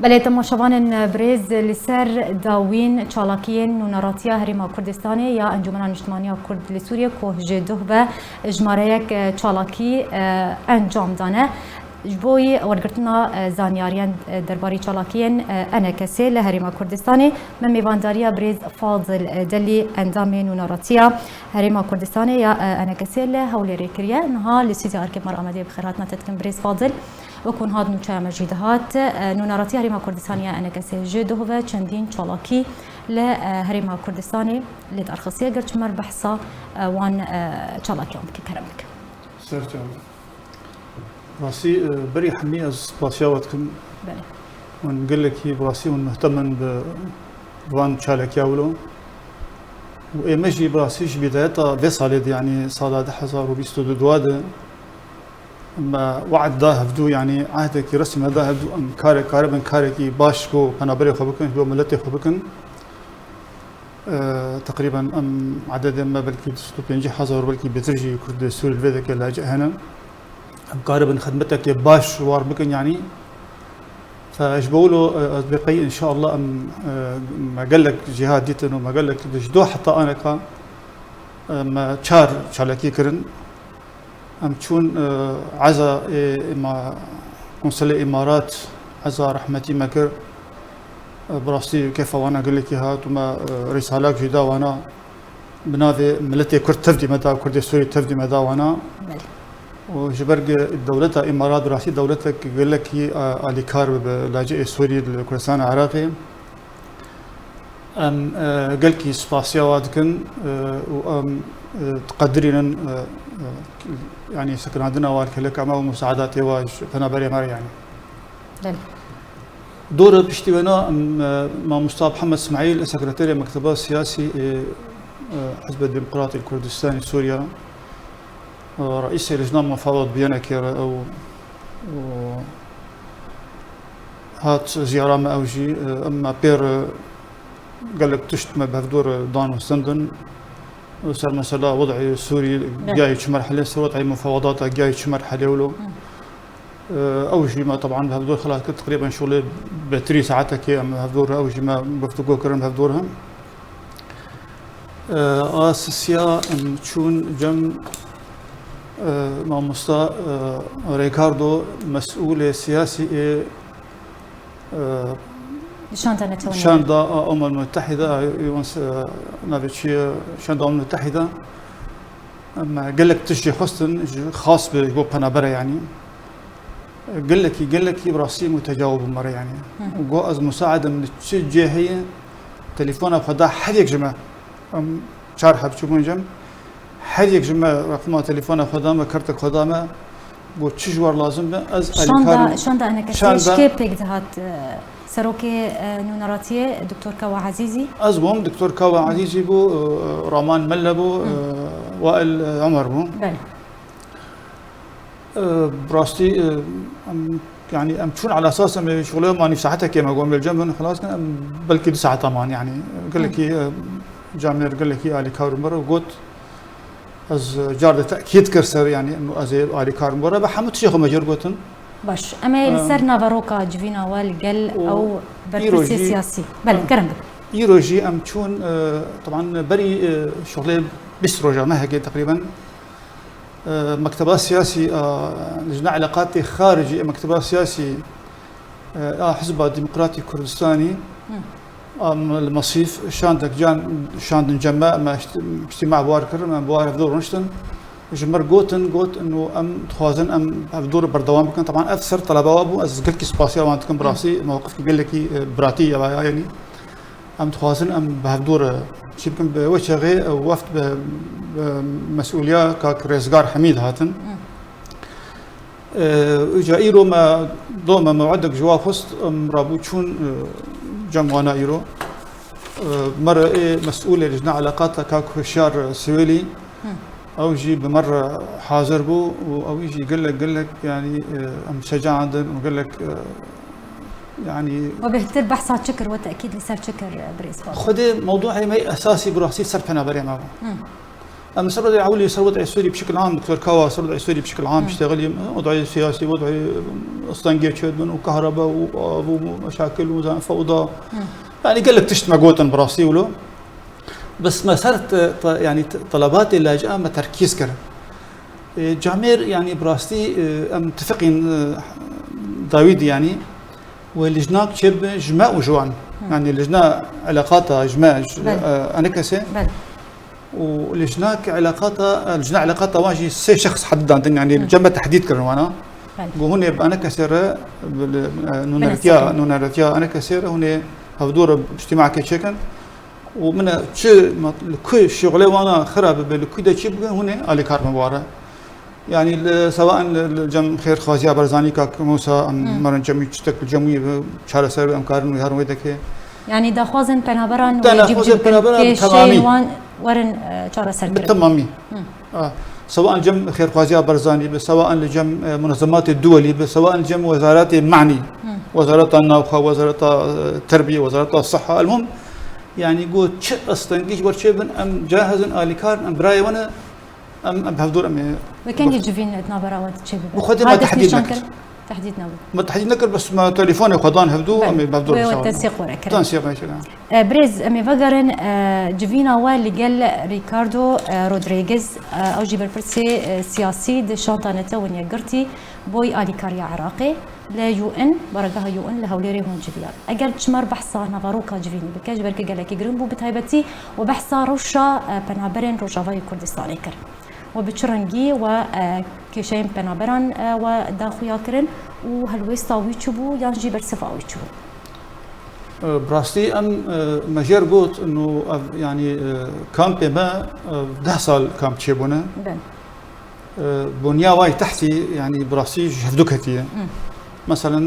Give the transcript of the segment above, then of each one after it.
بله تماشاوان برز لسر داوین چالاکیین نوناراتیا هریما کردستانی یا انجمن اجتماعی کرد لسوریه که جدوه و جماره یک چالاکی انجام دانه جبوی ورگرتنا زانیاریان درباری چالاکیین انکسی لهریما کردستانی من میوانداری برز فاضل دلی اندام نوناراتیا هریما کردستانی یا انکسی لهولی ریکریه نها لسیزی ارکب مر آمده بخیرات نتتکن برز فاضل وكون هاد نوچه مجیدهات نوناراتي هریما کردستانی انکسی جدوه و چندین چالاکی لهریما کردستانی لید ارخصیه گرچ مر بحثا وان چالاکی هم که کرمک. سرچان. راسي بري حمي از باسياوتكم. بله. ونقول لك هي براسي مهتم بوان چالاكي اولو. وإيمجي براسيش بدايتها بصالد يعني صالة 2022 ما وعد ده هفدو يعني عهدك رسم ده هفدو ام كاربن كاركي باش كو بنابري خبكن هو ملتي خبكن تقريبا ام عدد ما بلكي 25000 بلكي بترجي كرد سوري الفيدك اللاجئ هنا ام كاربن خدمتك باش وار بكن يعني فاجبولو اصدقائي ان شاء الله ام ما قال لك جهاد ديتن وما قال لك جدو حتى انا كا ما شار شالكي كرن ام تشون عزا ما قنصل الامارات عزا رحمتي مكر براسي كيف وانا قال لك هات وما رسالك جدا وانا بنادي ملتي كرد تفدي مدى كرد سوري تفدي مدى وانا وجبرق دولتها امارات براسي دولتك قال لك هي اليكار بلاجئ سوري الكردستان العراقي ام قال لك سباسيوات كن وام تقدرين يعني سكن عندنا والكلك أما مساعدات واج فأنا بري مري يعني. دور بشتينا مع مصطفى محمد اسماعيل سكرتير مكتب السياسي حزب الديمقراطي الكردستاني سوريا رئيس لجنة مفاوض بيانا كير أو هات زيارة ما أوجي أما بير قال لك تشت ما بهدور دان وسندن صار مثلا وضع سوري جاي شو مرحله صار وضع مفاوضات جاي شو مرحله ولو اول شيء ما طبعا بهذول خلاص تقريبا شغله بتري ساعتك اما هذول اول شيء ما بفتقوا كرم هذولهم اساسيا تشون جم مع مصطفى ريكاردو مسؤول سياسي شاندا الأمم المتحدة نافيتشي شاندا الأمم المتحدة أما قال لك تشي حسن خاص بجو بنابرة يعني قال لك براسي متجاوب مرة يعني وجو از مساعدة من الجهة تليفونها فدا حد يجمع شارحة بتشوفون جم حد يجمع رقم تليفونها فدا كرتك فدا قلت تشجور لازم از شاندا أنا كتير كيف بيجدهات سروكي نوناراتيه دكتور كوا عزيزي أزبوم دكتور كوا عزيزي بو رامان ملبو وائل عمر بو بله براستي يعني ام تشون على اساس ام شغله ماني ساعتها كما قوم بالجنب خلاص كان بلكي ساعه طمان يعني قال لك جامير قال لك الي كارمبر وقلت از جار تاكيد كرسر يعني انه ازي الي كارمبر بحمد شيخ مجر قوتن باش اما لسر نافاروكا جفينا والقل او برتسي سياسي بل كرم يروجي ام تشون طبعا بري شغله بسروجا ما هيك تقريبا مكتبها السياسي لجنة علاقات خارجي مكتبها السياسي حزب الديمقراطي الكردستاني المصيف شاندك شاند جماعة ما اجتماع بواركر ما بوارف دور نشتن جمر قوت انه ام تخوازن ام بدور بردوام كان طبعا اثر طلبه ابو از قلت سباسيا وانتكم براسي موقف قال لك براتيه يعني ام تخوازن ام بهدور شبكم بوجه غير وفد بمسؤوليه كريزغار حميد هاتن جايرو ما دوما موعدك جواب وسط ام رابوتشون جمعنا ايرو مره مسؤول لجنه علاقات كاكو شار سويلي او يجي بمره حاضر بو او يجي قال لك يعني ام شجاع عندن وقال لك يعني وبهتر بحثات شكر وتاكيد لسر شكر بريس خذي موضوعي ما اساسي براسي سر بنا بري ما أما سر وضعي عولي سر وضعي السوري بشكل عام دكتور كوا سر وضعي السوري بشكل عام اشتغل وضعي سياسي وضعي اسطنجي شدمن وكهرباء ومشاكل وفوضى يعني قال لك تشت مقوتن براسي ولو بس ما صارت يعني طلباتي اللاجئة ما تركيز كره جامير يعني براستي متفقين داويد يعني واللجنة شب جماع وجوان يعني اللجنة علاقاتها جماع أنكسة ولجنة علاقاتها اللجنة علاقاتها واجي سي شخص حدد يعني الجمع تحديد كروانا وهون أنا كسر نونرتيا أنا كسر هون هفدور اجتماع كشكل ومن شيء كل شغله وانا خراب بالكيدا شيء هنا على كار مباراه يعني سواء الجم خير خوازيا برزاني كاك موسى مرن جمي تشتك الجموي شهر سر امكارن ويهرم ويدك يعني داخوازن بنابران ويجيب تمامي ورن شهر سر بالتمامي سواء الجم خير خوازيا برزاني سواء الجم منظمات الدولي سواء الجم وزارات المعني وزارة النوخة وزارة التربية وزارة الصحة المهم يعني قلت شو استنجيش ورشيبن ام جاهزن اليكار ام براي وانا ام بهدور ام وكان يجيبين نابراوات تشبي وخدمه تحديد نكر تحديد نابر ما تحديد نكر بس ما تليفوني خدان هبدو ام بهدور والتنسيق وركر تنسيق ماشي بريز ام فغرن جيفينا واللي قال ريكاردو رودريغيز او جيبر برسي سياسي د شانطانته ونيا قرتي بوي اليكار عراقي لا يو ان برقها يو ان لهوليري هون جبيار اقل تشمر بحثا نافاروكا جبيني بكاج بركي قال لك جرين بو بتايبتي وبحثا روشا بنابرين روجافاي كردستاني كر وبتشرنجي وكيشين بنابران وداخويا كرن وهالويستا ويتشبو يانجي برسفا ويتشبو براستي ام مجير قلت انه يعني كامب ما 10 سال كامب تشيبونا بنيا واي تحتي يعني براسي جهدوكتي مثلا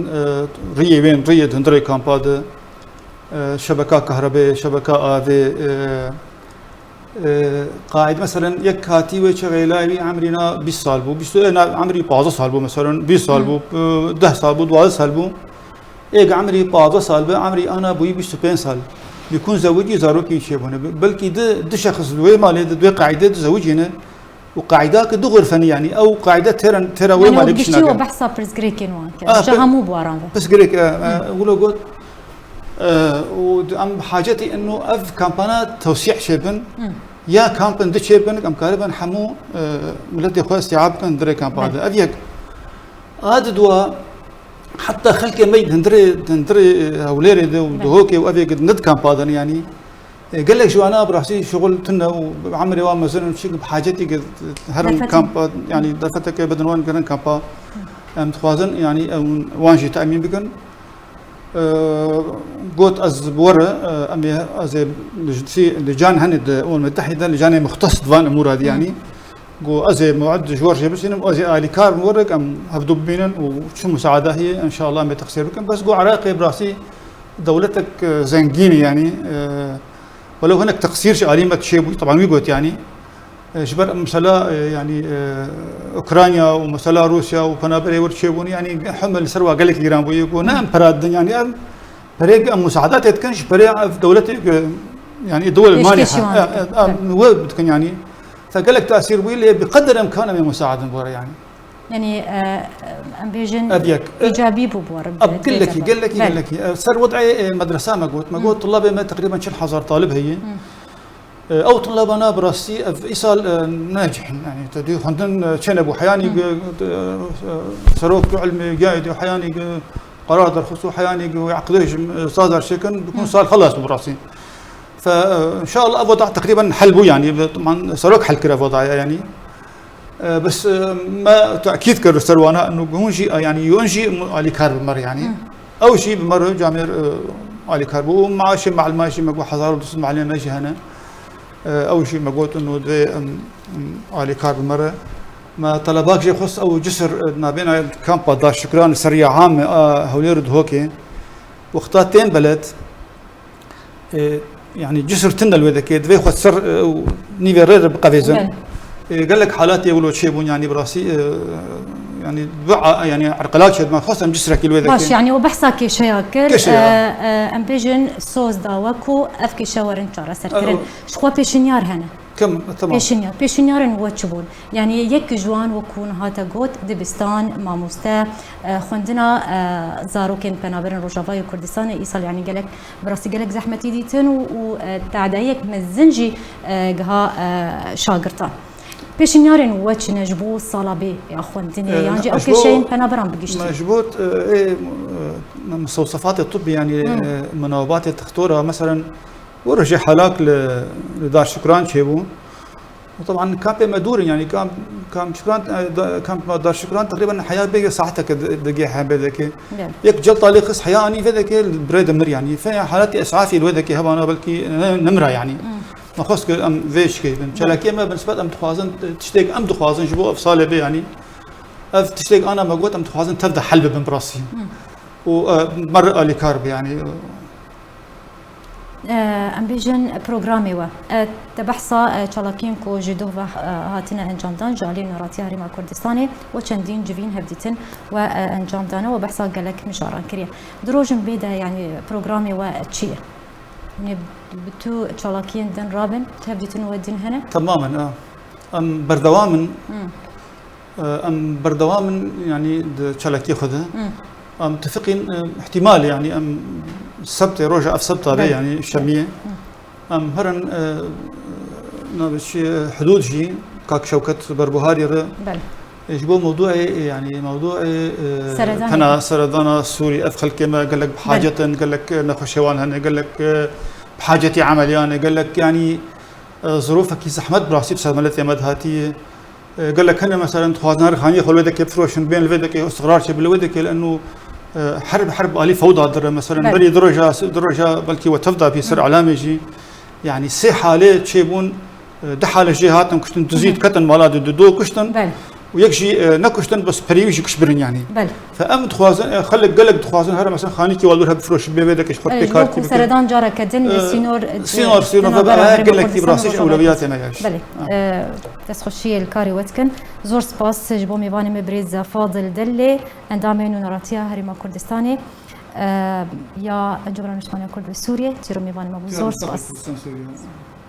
ريه وين ريه دندري كامباد شبكه كهرباء شبكه آذي قاعد مثلا يك هاتي وشغيلاوي عمرنا 20 سال بو انا عمري 15 سال بو مثلا 20 سال بو 10 سال بو 12 سال بو ايه عمري 15 سال بو عمري انا بوي 25 سال بيكون زوجي زاروكي شيبونه بلكي ده شخص دوي مالي ده قاعده زوجينا وقاعدة دغر فني يعني او قاعده ترى وين ما نبيش نقول بحث بريس جريكين وان جهمو بواران بس جريك ولو قلت وام حاجتي انه اف كامبانات توسيع شيبن يا كامبن دي شيبن ام كاربن حمو ولدي خويا استيعاب كان دري كامبان افيك هذا دوا حتى خلك مي دندري اوليري دهوكي وافيك ند كامبان يعني قال لك شو انا براسي شغل تنا وعمري وام مثلا شيء بحاجتي هرم كامبا يعني دفتك بدن وان كان كامبا متخوازن يعني وانجي تامين بكن قلت از بورا امي از لجان هند الامم المتحده لجان مختص دوان امور هذه يعني قو از موعد جورجيا بس از اليكار مورك ام هبدو بينن وشو مساعده هي ان شاء الله ما تخسر بكن بس قو عراقي براسي دولتك زنقيني يعني ولو هناك تقصير شعاليمة شيء طبعا ويقول يعني جبر مسألة يعني أوكرانيا ومسألة روسيا وبنابري ورشيبون يعني حمل سروا قال لك إيران ويقول نعم براد يعني بريق مساعدات تكنش بريق في دولتك يعني الدول المانحة وبتكن يعني فقال لك تأثير ويل بقدر إمكانه من مساعدة بورا يعني امبيجن ايجابي ببور قال لك صار وضعي مدرسه ما قلت طلابي ما تقريبا شن حزر طالب هي او طلابنا براسي في ايصال ناجح يعني تدي عندن شنب وحياني سروك علمي قاعد وحياني قرار درخص وحياني ويعقدوش صادر شكل بيكون صار خلاص براسي فان شاء الله وضع تقريبا حلبو يعني طبعا سروك حل كده وضع يعني بس ما تأكيد كر سروانا انه هون شيء يعني ينشي علي كار بمر يعني او شيء بمر جامير علي كار بو ماشي مع الماشي ما حضار ودس مع ماشي هنا او شيء ما قلت انه ده علي كار بمر ما طلباك شيء خص او جسر ما بين كامبا دار شكران سريع عام هوليرد هوكي واختاتين بلد يعني جسر تنل وذاك دفي خص سر نيفيرر بقفيزن قال لك حالاتي ولو شيبون يعني براسي يعني يعني عرقلات شد ما خاصه جسر كيلو ذاك باش يعني وبحثك شياكر امبيجن سوز داوكو افكي شاورن تشارا سركرن شخوا بيشنيار هنا كم تمام پیشنیارن و چبون یعنی یک جوان و کون هاتا گوت دبستان ماموسته خوندنا زاروکن پنابرن روجاوای کردستان ایسال يعني قالك براسي قالك زحمتي ديتن وتعدايك مزنجي جها شاگرتان پیشنیارن و چه نجبو صلابي يا خوندني يعني اوكي شيء پنابرن بقشتي مجبوط مستوصفات الطب يعني مناوبات تختورها مثلا ورجع حالاك لدار شكران شيبون وطبعا كان مدور يعني كان شكران كان دار شكران تقريبا حياه بيجي ساعتك دقيقه بذاك يك جلطه لقص حياه اني فذاك البريد مر يعني في حالاتي اسعافي الوذاك هبانا بلكي نمره يعني ما خصك ام فيش كي شلاكي ما بالنسبه ام تخوازن تشتيق ام تخوازن جبو افصاله بي يعني اف تشتيق انا ما قلت ام تخوازن تبدا حلبه من براسي ومر لي كارب يعني ام بيجن بروغرامي و تبحثا چالاکین کو جدو و هاتنا انجام دان جالي نراتي هرما كردستاني و چندین جوین هفدیتن و انجام دانه و بحثا گلک مشاران کریه دروجن بیده يعني بروغرامي و چیه يعني بتو چالاکین دن رابن هفدیتن و دین هنه تماما ام بردوام يعني چالاکی خدا متفقين احتمال يعني ام السبت روجا اف سبت يعني الشاميه ام هرن نبش حدود جي كاك شوكت بربوهاري يجبو موضوع يعني موضوع سردان سوري افخل كما قال لك بحاجه قال لك نخشوان هنا قال لك بحاجتي عمليانه قال لك يعني ظروفك زحمت براسي بسملت مد هاتي قال لك هنا مثلا خوازنار خانيه خلودك بفروشن بين الفيدك استقرار شي بالودك لانه حرب آلي فوضى در مثلا بلي درجة بلكي وتفضى في سر علامة يعني سي حالة تشيبون دحال الجهات كشتن تزيد كتن مالاد دو كشتن ويكشي نكشتن بس بريوجي كشبرن يعني فأم تخوازن خلك قلق تخوازن هذا مثلا خانيكي والورها بفروش بيدك ايش خطي كارتي سردان جارة كدن سينور فبقى قال لك تي براسيش اولويات ما ياش بلي بس خشيه الكاري وتكن زور سباس جبو ميباني مبريز فاضل دلي اندامين ونراتيا هرما كردستاني يا انجمن نشمانيا كرد بسوريا تيرو ميباني مبو زور سباس